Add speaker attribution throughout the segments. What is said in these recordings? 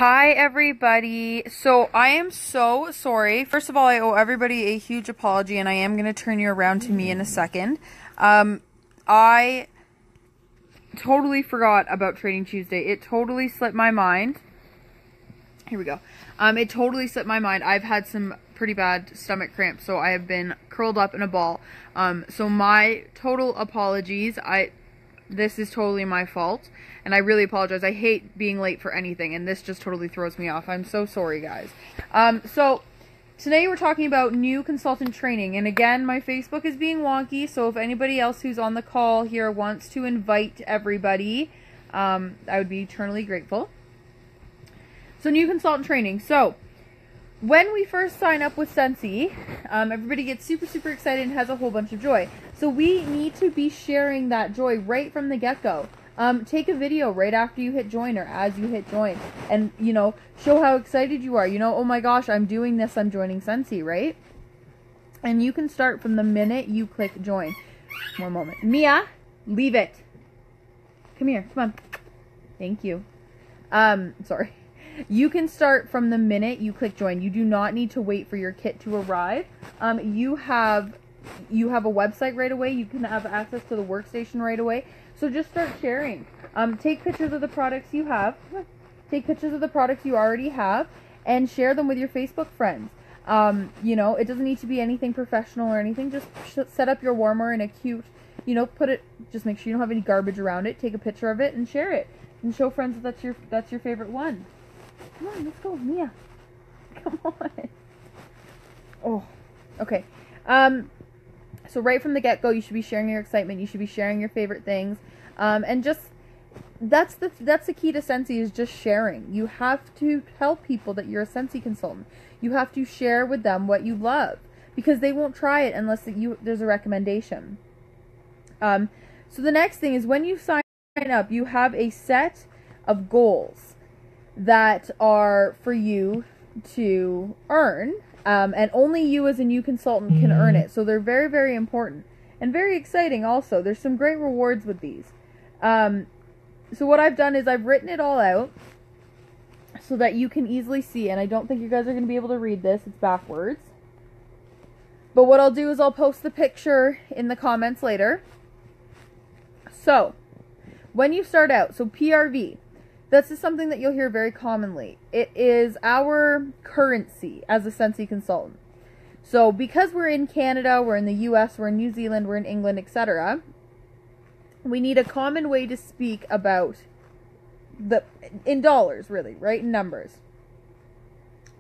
Speaker 1: Hi everybody. So I am so sorry. First of all, I owe everybody a huge apology, and I am going to turn you around to me in a second. I totally forgot about Training Tuesday. It totally slipped my mind. Here we go. It totally slipped my mind. I've had some pretty bad stomach cramps, so I have been curled up in a ball. So my total apologies. This is totally my fault, and I really apologize. I hate being late for anything, and this just totally throws me off. I'm so sorry, guys. So today we're talking about new consultant training, and again, my Facebook is being wonky, so if anybody else who's on the call here wants to invite everybody, I would be eternally grateful. So new consultant training. So when we first sign up with Sensi, everybody gets super excited and has a whole bunch of joy. So we need to be sharing that joy right from the get-go. Take a video right after you hit join or as you hit join, and, you know, show how excited you are. You know, oh my gosh, I'm doing this, I'm joining Sensi, right? And you can start from the minute you click join. One moment. Mia, leave it. Come here, come on. Thank you. Sorry. You can start from the minute you click join. You do not need to wait for your kit to arrive. You have a website right away. You can have access to the workstation right away. So just start sharing. Take pictures of the products you have. Take pictures of the products you already have and share them with your Facebook friends. You know, it doesn't need to be anything professional or anything. Just set up your warmer in a cute, you know, just make sure you don't have any garbage around it. Take a picture of it and share it. And show friends that that's your favorite one. Come on, let's go, Mia. Come on. Oh, okay. So right from the get-go, you should be sharing your excitement. You should be sharing your favorite things. And just, that's the key to Sensi, is just sharing. You have to tell people that you're a Sensi consultant. You have to share with them what you love, because they won't try it unless there's a recommendation. So the next thing is, when you sign up, you have a set of goals that are for you to earn, and only you as a new consultant can earn it. So they're very important and very exciting also. There's some great rewards with these. So what I've done is I've written it all out so that you can easily see, and I don't think you guys are going to be able to read this, it's backwards. But what I'll do is I'll post the picture in the comments later. So when you start out, so PRV, this is something that you'll hear very commonly. It is our currency as a Sensi consultant. So because we're in Canada, we're in the US, we're in New Zealand, we're in England, etc., we need a common way to speak about in dollars, really, right? In numbers.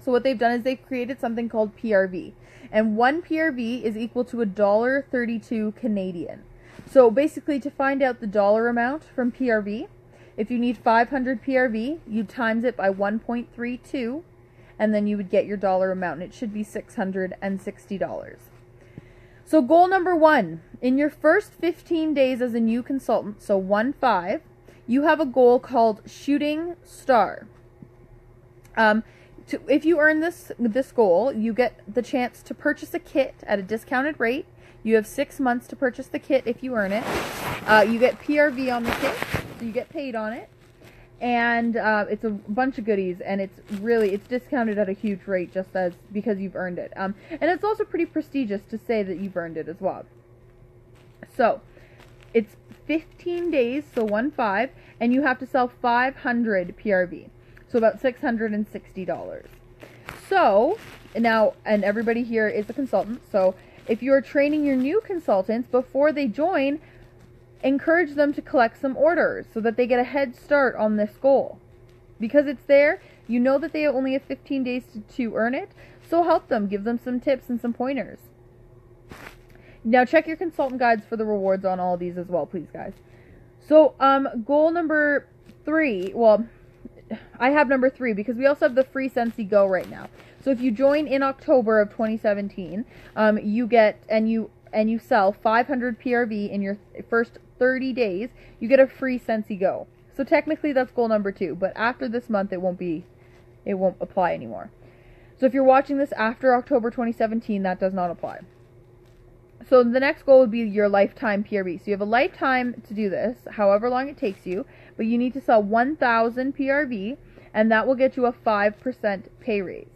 Speaker 1: So what they've done is they've created something called PRV. And one PRV is equal to $1.32 Canadian. So basically, to find out the dollar amount from PRV, if you need 500 PRV, you times it by 1.32, and then you would get your dollar amount, and it should be $660. So goal number 1, in your first 15 days as a new consultant, so 1-5, you have a goal called Shooting Star. If you earn this goal, you get the chance to purchase a kit at a discounted rate. You have 6 months to purchase the kit if you earn it. You get PRV on the kit. You get paid on it, and it's a bunch of goodies, and it's discounted at a huge rate just because you've earned it. And it's also pretty prestigious to say that you've earned it as well. So it's 15 days, so 1-5, and you have to sell 500 PRV, so about $660. So now, and everybody here is a consultant, so if you're training your new consultants before they join, encourage them to collect some orders so that they get a head start on this goal. Because it's there, you know that they only have 15 days to earn it, so help them, give them some tips and some pointers. Now check your consultant guides for the rewards on all of these as well, please, guys. So goal number 3, well, I have number 3 because we also have the free Sensi Go right now. So if you join in October of 2017, you get, and you sell 500 PRV in your first 30 days, you get a free Sensi Go. So technically that's goal number 2, but after this month it won't apply anymore. So if you're watching this after October 2017, that does not apply. So the next goal would be your lifetime PRV. So you have a lifetime to do this, however long it takes you, but you need to sell 1,000 PRV and that will get you a 5% pay raise.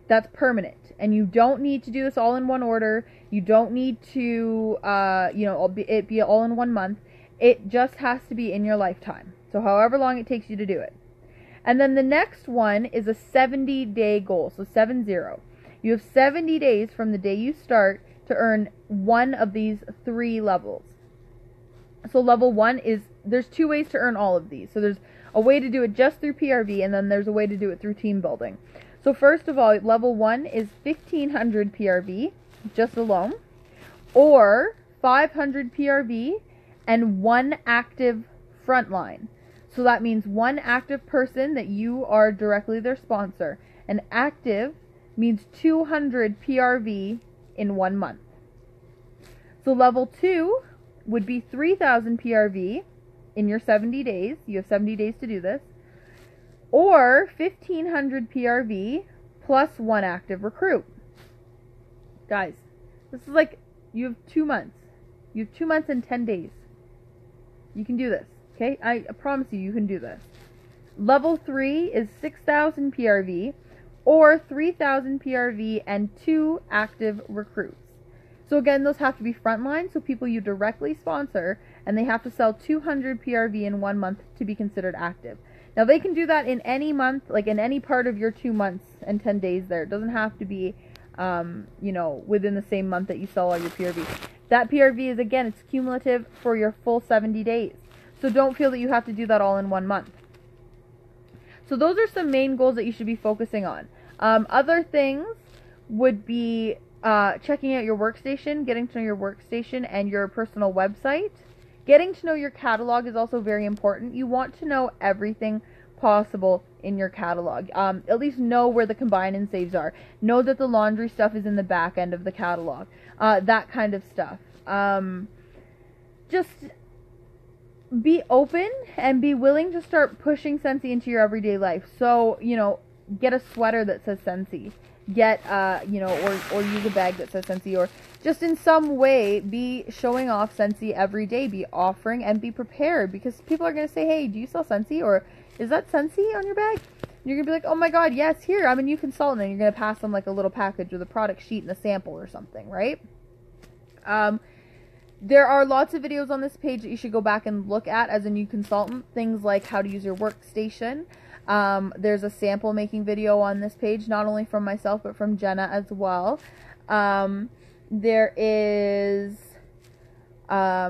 Speaker 1: That's permanent, and you don't need to do this all in one order. You don't need to, it be all in 1 month. It just has to be in your lifetime. So however long it takes you to do it. And then the next one is a 70-day goal, so 70. You have 70 days from the day you start to earn one of these 3 levels. So level 1 is, there's 2 ways to earn all of these. So there's a way to do it just through PRV, and then there's a way to do it through team building. So first of all, level 1 is 1,500 PRV, just alone, or 500 PRV and 1 active frontline. So that means 1 active person that you are directly their sponsor. And active means 200 PRV in 1 month. So level 2 would be 3,000 PRV in your 70 days. You have 70 days to do this. Or 1,500 PRV plus 1 active recruit. Guys, this is like, you have 2 months. You have 2 months and 10 days. You can do this. Okay, I promise you can do this. Level 3 is 6,000 PRV or 3,000 PRV and 2 active recruits. So again, those have to be frontline, so people you directly sponsor, and they have to sell 200 PRV in 1 month to be considered active. Now they can do that in any month, like in any part of your 2 months and 10 days there. It doesn't have to be, within the same month that you sell all your PRV. That PRV is, again, it's cumulative for your full 70 days. So don't feel that you have to do that all in 1 month. So those are some main goals that you should be focusing on. Other things would be checking out your workstation, getting to know your workstation and your personal website. Getting to know your catalog is also very important. You want to know everything possible in your catalog. At least know where the combine and saves are. Know that the laundry stuff is in the back end of the catalog. That kind of stuff. Just be open and be willing to start pushing Scentsy into your everyday life. So, get a sweater that says Scentsy. Get, or use a bag that says Scentsy, or just in some way be showing off Scentsy every day. Be offering and be prepared, because people are going to say, hey, do you sell Scentsy? Or is that Scentsy on your bag? And you're going to be like, oh my god, yes, here, I'm a new consultant. And you're going to pass them like a little package with a product sheet and a sample or something, right? There are lots of videos on this page that you should go back and look at as a new consultant. Things like how to use your workstation. There's a sample making video on this page, not only from myself, but from Jenna as well. There is, how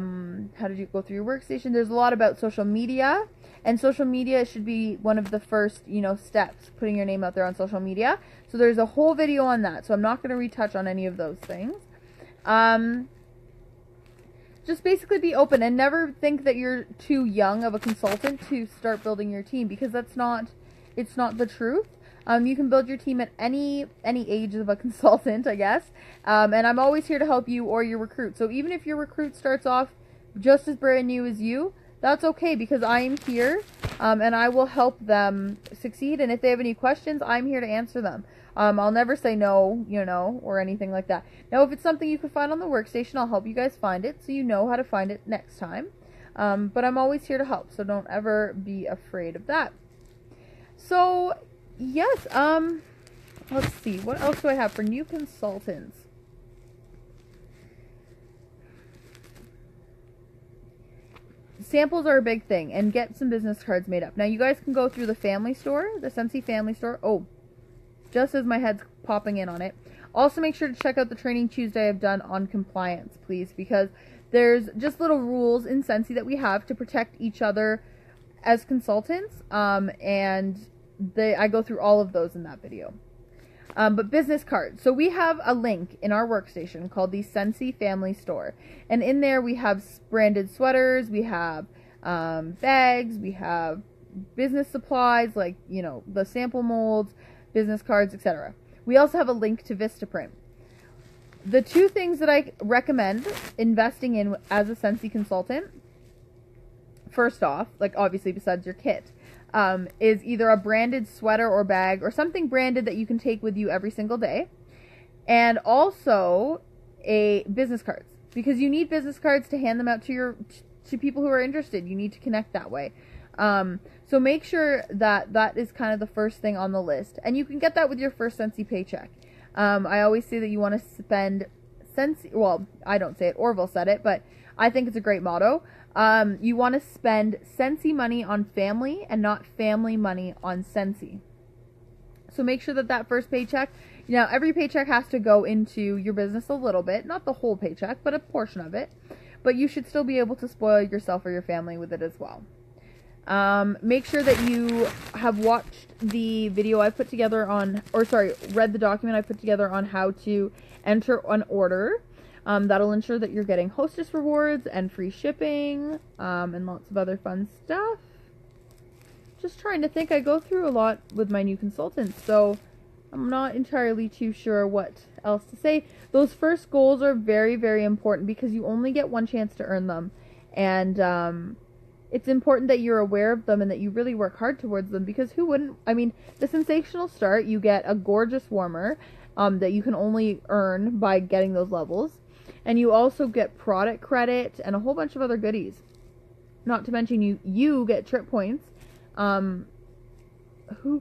Speaker 1: did you go through your workstation? There's a lot about social media, and social media should be one of the first, steps, putting your name out there on social media. So there's a whole video on that, so I'm not going to retouch on any of those things. Just basically be open and never think that you're too young of a consultant to start building your team, because it's not the truth. You can build your team at any age of a consultant, I guess. And I'm always here to help you or your recruit. So even if your recruit starts off just as brand new as you, that's okay, because I am here, and I will help them succeed. And if they have any questions, I'm here to answer them. I'll never say no, or anything like that. Now, if it's something you can find on the workstation, I'll help you guys find it so you know how to find it next time. But I'm always here to help, so don't ever be afraid of that. So, yes, let's see. What else do I have for new consultants? Samples are a big thing, and get some business cards made up. Now, you guys can go through the family store, the Scentsy family store. Oh, just as my head's popping in on it. Also, make sure to check out the Training Tuesday I've done on compliance, please, because there's just little rules in Scentsy that we have to protect each other as consultants, and I go through all of those in that video. But business cards. So we have a link in our workstation called the Scentsy Family Store, and in there we have branded sweaters, we have bags, we have business supplies like the sample molds, business cards, etc. We also have a link to Vistaprint. The 2 things that I recommend investing in as a Scentsy consultant, first off, like obviously besides your kit, is either a branded sweater or bag or something branded that you can take with you every single day, and also a business cards, because you need business cards to hand them out to people who are interested. You need to connect that way. So make sure that that is kind of the first thing on the list. And you can get that with your first Scentsy paycheck. I always say that you want to spend Scentsy, well, I don't say it, Orville said it, but I think it's a great motto. You want to spend Scentsy money on family and not family money on Scentsy. So make sure that that first paycheck, now every paycheck has to go into your business a little bit, not the whole paycheck, but a portion of it. But you should still be able to spoil yourself or your family with it as well. Make sure that you have watched the video I put together on, or sorry, read the document I put together on how to enter an order. That'll ensure that you're getting hostess rewards and free shipping, and lots of other fun stuff. Just trying to think, I go through a lot with my new consultants, so I'm not entirely too sure what else to say. Those first goals are very, very important because you only get one chance to earn them. And, it's important that you're aware of them and that you really work hard towards them, because who wouldn't? I mean, the sensational start, you get a gorgeous warmer that you can only earn by getting those levels. And you also get product credit and a whole bunch of other goodies. Not to mention you get trip points. Who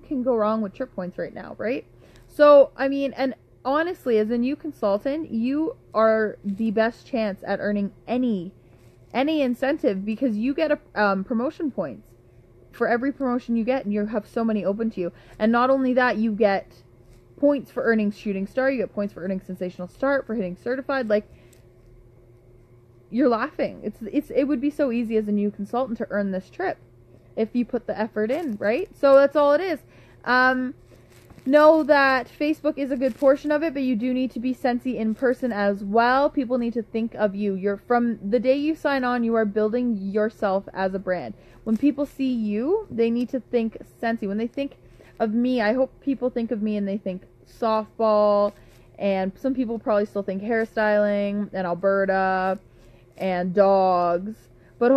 Speaker 1: can go wrong with trip points right now, right? So, I mean, and honestly, as a new consultant, you are the best chance at earning any incentive, because you get a promotion points for every promotion you get, and you have so many open to you. And not only that, you get points for earning shooting star, you get points for earning sensational start, for hitting certified. Like, you're laughing. It would be so easy as a new consultant to earn this trip if you put the effort in, right? So that's all it is. Know that Facebook is a good portion of it, but you do need to be Scentsy in person as well. People need to think of you. You're, from the day you sign on, you are building yourself as a brand. When people see you, they need to think Scentsy. When they think of me, I hope people think of me and they think softball, and some people probably still think hairstyling and Alberta and dogs. But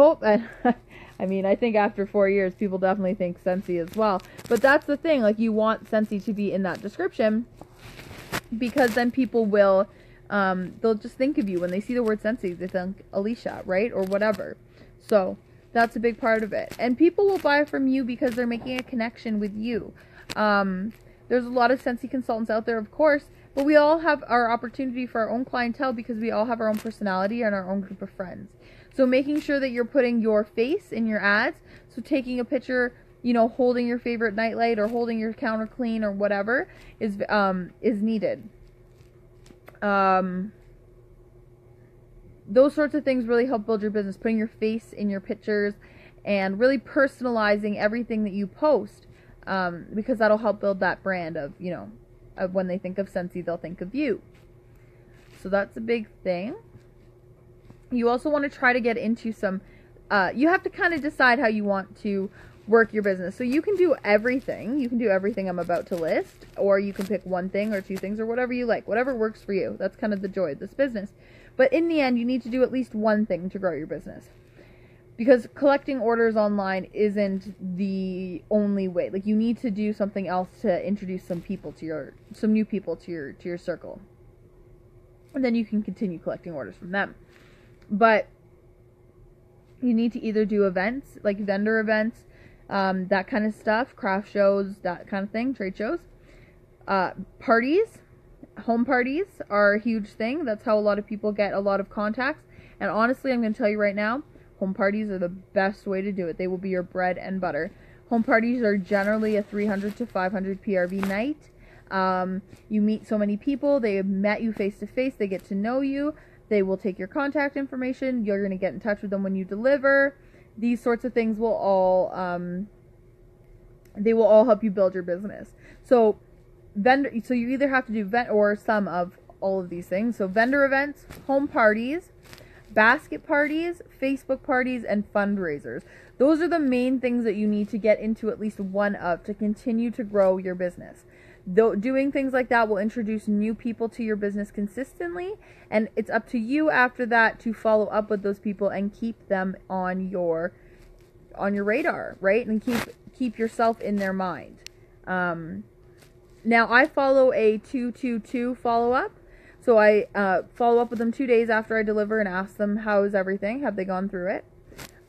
Speaker 1: I mean, I think after 4 years, people definitely think Scentsy as well. But that's the thing, like, you want Scentsy to be in that description, because then people will, they'll just think of you. When they see the word Scentsy, they think Alicia, right? Or whatever. So, that's a big part of it. And people will buy from you because they're making a connection with you. There's a lot of Scentsy consultants out there, of course, but we all have our opportunity for our own clientele because we all have our own personality and our own group of friends. So making sure that you're putting your face in your ads, so taking a picture, you know, holding your favorite nightlight or holding your counter clean or whatever is needed. Those sorts of things really help build your business, putting your face in your pictures and really personalizing everything that you post, because that'll help build that brand of, you know, of when they think of Scentsy, they'll think of you. So that's a big thing. You also want to try to get into some, you have to kind of decide how you want to work your business. So you can do everything. You can do everything I'm about to list, or you can pick one thing or two things or whatever you like. Whatever works for you. That's kind of the joy of this business. But in the end, you need to do at least one thing to grow your business. Because collecting orders online isn't the only way. Like, you need to do something else to introduce some new people to your circle. And then you can continue collecting orders from them. But you need to either do events, like vendor events, that kind of stuff, craft shows, that kind of thing, trade shows. Parties, home parties are a huge thing. That's how a lot of people get a lot of contacts. And honestly, I'm going to tell you right now, home parties are the best way to do it. They will be your bread and butter. Home parties are generally a 300 to 500 PRV night. You meet so many people. They have met you face to face. They get to know you. They will take your contact information. You're going to get in touch with them when you deliver. These sorts of things will all, they will all help you build your business. So you either have to do or some of all of these things. So vendor events, home parties, basket parties, Facebook parties, and fundraisers. Those are the main things that you need to get into at least one of to continue to grow your business. Doing things like that will introduce new people to your business consistently, and it's up to you after that to follow up with those people and keep them on your radar, right? And keep yourself in their mind. Now, I follow a 222 follow-up. So I follow up with them 2 days after I deliver and ask them, how is everything? Have they gone through it?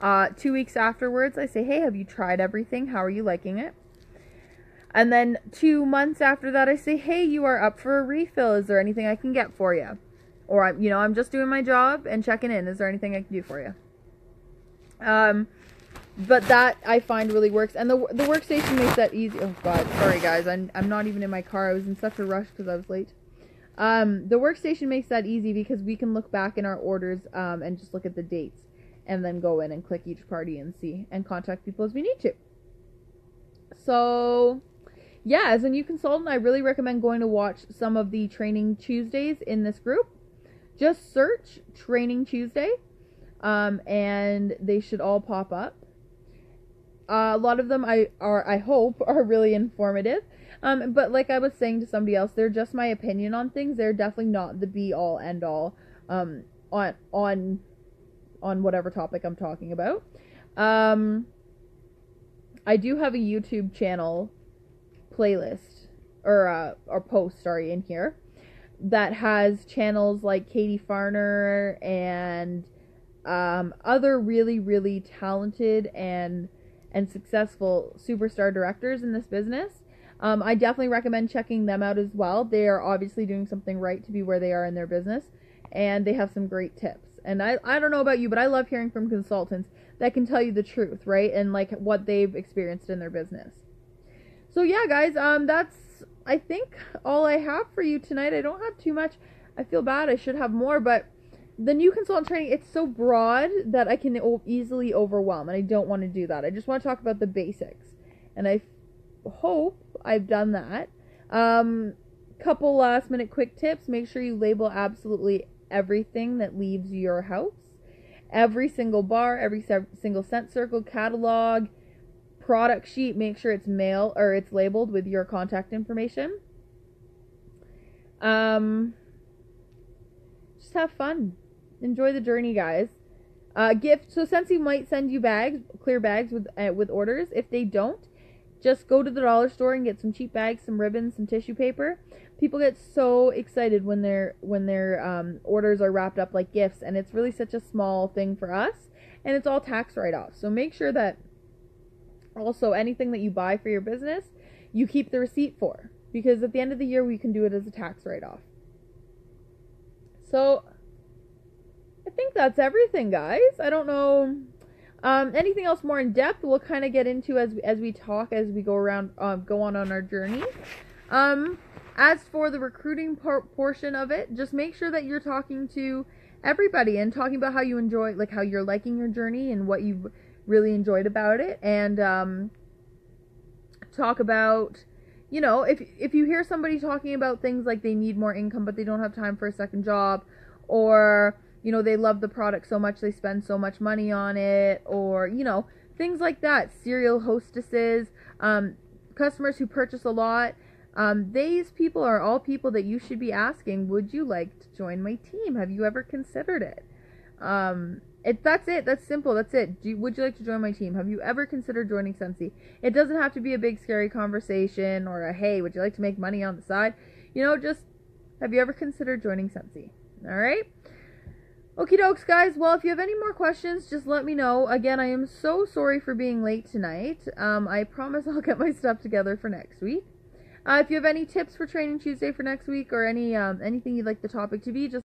Speaker 1: 2 weeks afterwards, I say, hey, have you tried everything? How are you liking it? And then 2 months after that, I say, hey, you are up for a refill. Is there anything I can get for you? Or, I'm just doing my job and checking in. Is there anything I can do for you? But that I find really works. And the workstation makes that easy. Oh, God. Sorry, guys. I'm not even in my car. I was in such a rush because I was late. The workstation makes that easy because we can look back in our orders and just look at the dates. And then go in and click each party and see. And contact people as we need to. So, yeah, as a new consultant, I really recommend going to watch some of the Training Tuesdays in this group. Just search Training Tuesday, and they should all pop up. A lot of them, I hope, are really informative. But like I was saying to somebody else, they're just my opinion on things. They're definitely not the be-all, end-all on whatever topic I'm talking about. I do have a YouTube channel playlist, or post, in here, that has channels like Katie Farner and other really, really talented and successful superstar directors in this business. I definitely recommend checking them out as well. They are obviously doing something right to be where they are in their business, and they have some great tips. And I don't know about you, but I love hearing from consultants that can tell you the truth, right? And like what they've experienced in their business. So yeah, guys, that's, I think, all I have for you tonight. I don't have too much. I feel bad. I should have more, but the new consultant training, it's so broad that I can easily overwhelm, and I don't want to do that. I just want to talk about the basics, and I hope I've done that. Couple last minute quick tips. Make sure you label absolutely everything that leaves your house. Every single bar, every single scent circle, catalog, product sheet, make sure it's it's labeled with your contact information. Just have fun. Enjoy the journey, guys. Gift. So Scentsy might send you clear bags with orders. If they don't, just go to the dollar store and get some cheap bags, some ribbons, some tissue paper. People get so excited when their orders are wrapped up like gifts, and it's really such a small thing for us, and it's all tax write-off. So make sure that also anything that you buy for your business, you keep the receipt for, because at the end of the year we can do it as a tax write-off. So I think that's everything, guys. I don't know anything else more in depth. We'll kind of get into as we talk, as we go around, go on our journey. As for the recruiting portion of it, just make sure that you're talking to everybody and talking about how you enjoy, like how you're liking your journey and what you've really enjoyed about it, and talk about, if you hear somebody talking about things like they need more income but they don't have time for a second job, or they love the product so much they spend so much money on it, or things like that. Serial hostesses, customers who purchase a lot, these people are all people that you should be asking, would you like to join my team? Have you ever considered it? That's it. That's simple. That's it. Would you like to join my team? Have you ever considered joining Scentsy? It doesn't have to be a big scary conversation or a, hey, would you like to make money on the side? Just, have you ever considered joining Scentsy? All right. Okie dokes, guys. Well, if you have any more questions, just let me know. Again, I am so sorry for being late tonight. I promise I'll get my stuff together for next week. If you have any tips for Training Tuesday for next week, or anything you'd like the topic to be, just